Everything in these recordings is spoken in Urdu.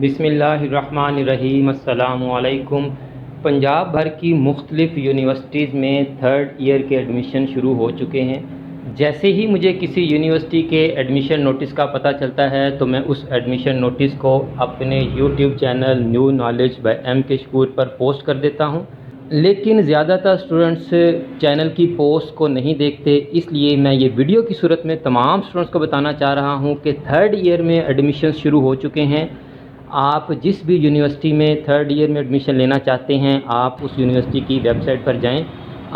بسم اللہ الرحمن الرحیم۔ السلام علیکم۔ پنجاب بھر کی مختلف یونیورسٹیز میں تھرڈ ایئر کے ایڈمیشن شروع ہو چکے ہیں۔ جیسے ہی مجھے کسی یونیورسٹی کے ایڈمیشن نوٹس کا پتہ چلتا ہے تو میں اس ایڈمیشن نوٹس کو اپنے YouTube channel new knowledge by M K Shakoor per post کر دیتا ہوں، لیکن زیادہ تر اسٹوڈنٹس چینل کی پوسٹ کو نہیں دیکھتے، اس لیے میں یہ ویڈیو کی صورت میں تمام اسٹوڈنٹس کو بتانا چاہ رہا ہوں کہ تھرڈ ایئر میں ایڈمیشن شروع ہو چکے ہیں۔ آپ جس بھی یونیورسٹی میں تھرڈ ایئر میں ایڈمیشن لینا چاہتے ہیں، آپ اس یونیورسٹی کی ویب سائٹ پر جائیں،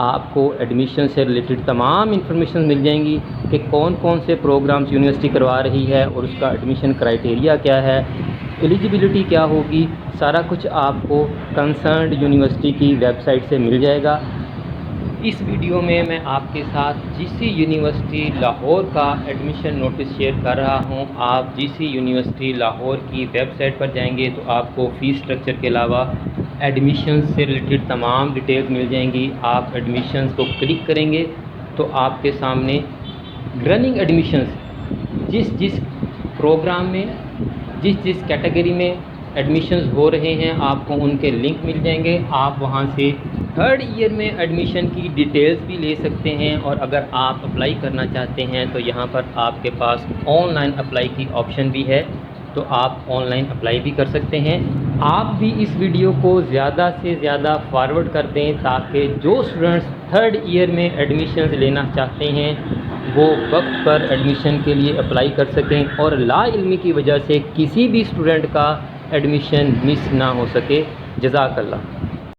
آپ کو ایڈمیشن سے ریلیٹڈ تمام انفارمیشن مل جائیں گی کہ کون کون سے پروگرامز یونیورسٹی کروا رہی ہے اور اس کا ایڈمیشن کرائٹیریا کیا ہے، ایلیجیبلٹی کیا ہوگی، سارا کچھ آپ کو کنسرنڈ یونیورسٹی کی ویب سائٹ سے مل جائے گا۔ اس ویڈیو میں میں آپ کے ساتھ جی سی یونیورسٹی لاہور کا ایڈمیشن نوٹس شیئر کر رہا ہوں۔ آپ جی سی یونیورسٹی لاہور کی ویب سائٹ پر جائیں گے تو آپ کو فیس سٹرکچر کے علاوہ ایڈمیشن سے ریلیٹڈ تمام ڈیٹیلز مل جائیں گی۔ آپ ایڈمیشنز کو کلک کریں گے تو آپ کے سامنے رننگ ایڈمیشنز جس پروگرام میں جس کیٹیگری میں ایڈمیشنز ہو رہے ہیں آپ کو ان کے لنک مل جائیں گے۔ آپ وہاں سے تھرڈ ایئر میں ایڈمیشن کی ڈیٹیلز بھی لے سکتے ہیں، اور اگر آپ اپلائی کرنا چاہتے ہیں تو یہاں پر آپ کے پاس آن لائن اپلائی کی آپشن بھی ہے، تو آپ آن لائن اپلائی بھی کر سکتے ہیں۔ آپ بھی اس ویڈیو کو زیادہ سے زیادہ فارورڈ کر دیں تاکہ جو اسٹوڈنٹس تھرڈ ایئر میں ایڈمیشنز لینا چاہتے ہیں وہ وقت پر ایڈمیشن کے لیے اپلائی کر سکیں اور لا علمی کی وجہ سے کسی بھی اسٹوڈنٹ کا ایڈمیشن مس نہ ہو سکے۔ جزاک اللہ۔